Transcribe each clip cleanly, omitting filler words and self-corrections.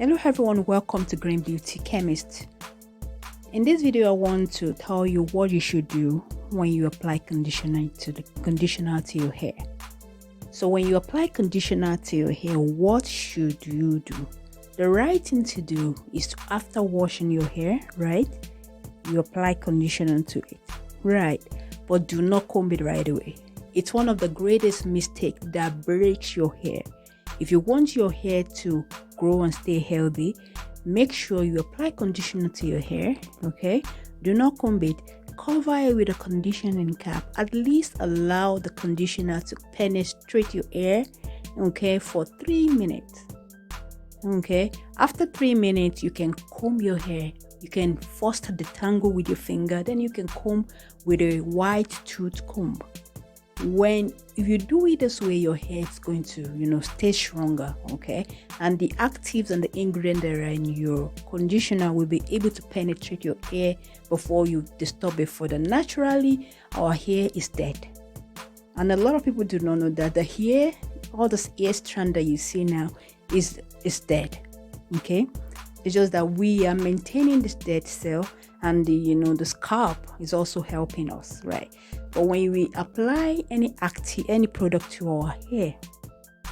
Hello everyone, welcome to Green Beauty Chemist. In this video I want to tell you what you should do when you apply conditioner to your hair. So when you apply conditioner to your hair, what should you do? The right thing to do is to, after washing your hair, right, you apply conditioner to it, right, but do not comb it right away. It's one of the greatest mistakes that breaks your hair. If you want your hair to grow and stay healthy, make sure you apply conditioner to your hair, okay? Do not comb it. Cover it with a conditioning cap. At least allow the conditioner to penetrate your hair, okay, for 3 minutes. Okay, after 3 minutes, you can comb your hair. You can first detangle with your finger, then you can comb with a white tooth comb. If you do it this way, your hair is going to stay stronger, okay, and the actives and the ingredients that are in your conditioner will be able to penetrate your hair before you disturb it further. Naturally, our hair is dead, and a lot of people do not know that the hair, all this hair strand that you see now is dead. Okay, it's just that we are maintaining this dead cell, and the scalp is also helping us, right? But when we apply any product to our hair,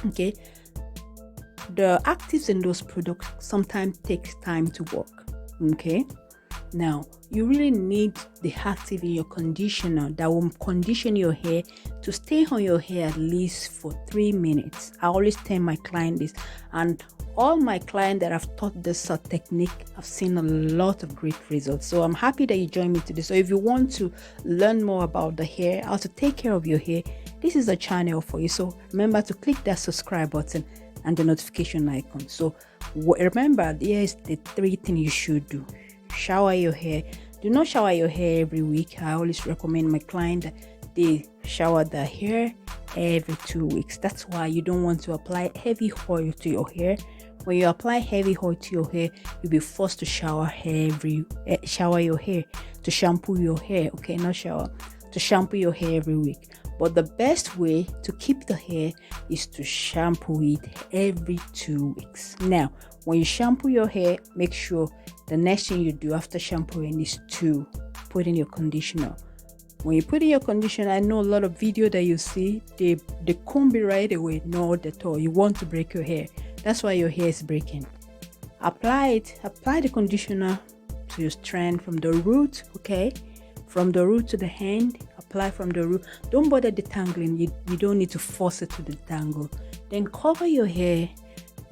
okay, the actives in those products sometimes takes time to work. Okay, now you really need the active in your conditioner that will condition your hair to stay on your hair at least for 3 minutes. I always tell my client this, and all my clients that I've taught this technique, I've seen a lot of great results. So I'm happy that you joined me today. So if you want to learn more about the hair, how to take care of your hair, this is a channel for you. So remember to click that subscribe button and the notification icon. So remember, here's the 3 things you should do. Shower your hair. Do not shower your hair every week. I always recommend my client that they shower their hair every 2 weeks. That's why you don't want to apply heavy oil to your hair. When you apply heavy oil to your hair, you'll be forced to shower your hair, to shampoo your hair, okay, not shower, to shampoo your hair every week. But the best way to keep the hair is to shampoo it every 2 weeks. Now, when you shampoo your hair, make sure the next thing you do after shampooing is to put in your conditioner. When you put in your conditioner, I know a lot of video that you see, they comb it right away. Not at all. You want to break your hair. That's why your hair is breaking. Apply the conditioner to your strand from the root, okay? From the root to the end, apply from the root. Don't bother detangling. You don't need to force it to detangle. Then cover your hair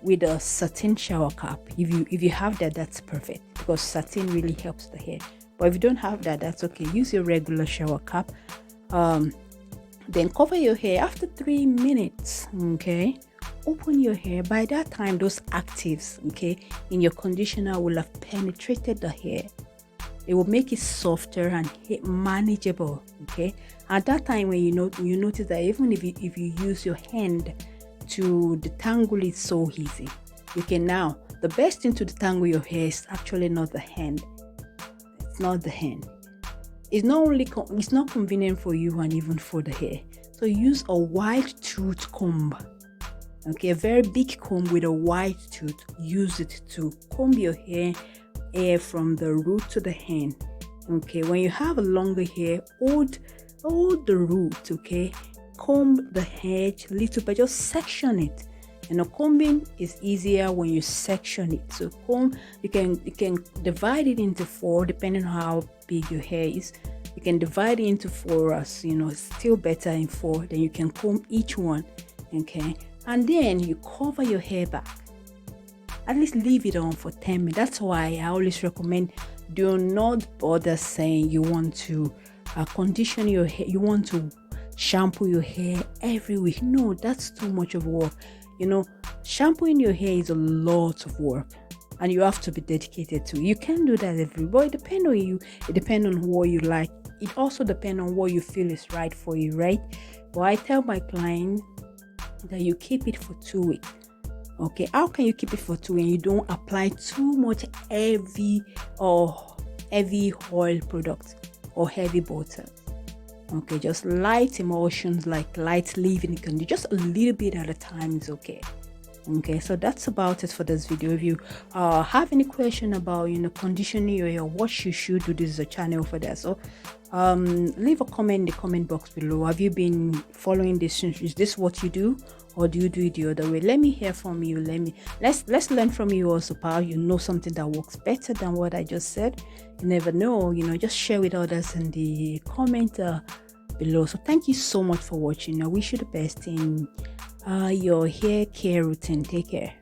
with a satin shower cap. If you have that, that's perfect, because satin really helps the hair. But if you don't have that, that's okay. Use your regular shower cap. Then cover your hair after 3 minutes, okay? Open your hair. By that time, those actives, okay, in your conditioner will have penetrated the hair. It will make it softer and manageable, okay? At that time, when you notice that even if you use your hand to detangle it so easy, you can now. The best thing to detangle your hair is actually not the hand. It's not the hand. It's not convenient for you and even for the hair. So use a white tooth comb. Okay, a very big comb with a white tooth. Use it to comb your hair from the root to the end. Okay, when you have a longer hair, hold the root, okay? Comb the edge a little bit, just section it. Combing is easier when you section it. So you can divide it into 4 depending on how big your hair is. You can divide it into 4 as it's still better in 4. Then you can comb each one, okay? And then you cover your hair back. At least leave it on for 10 minutes. That's why I always recommend, do not bother saying you want to condition your hair, you want to shampoo your hair every week. No, that's too much of work. Shampooing your hair is a lot of work, and you have to be dedicated to it. You can't do that every week. It depends on you. It depends on what you like. It also depends on what you feel is right for you, right? But I tell my clients that you keep it for 2 weeks. Okay, how can you keep it for 2 weeks and you don't apply too much heavy oil products or heavy butter? Okay, just light emulsions, like light leave-in conditioner, just a little bit at a time is okay. Okay, so that's about it for this video. If you have any question about conditioning your hair, what you should do, this is a channel for that. So leave a comment in the comment box below. Have you been following this? Is this what you do, or do you do it the other way? Let me hear from you. Let's learn from you also, pal. You know something that works better than what I just said. You never know, just share with others in the comment below. So thank you so much for watching. I wish you the best in your hair care routine. Take care.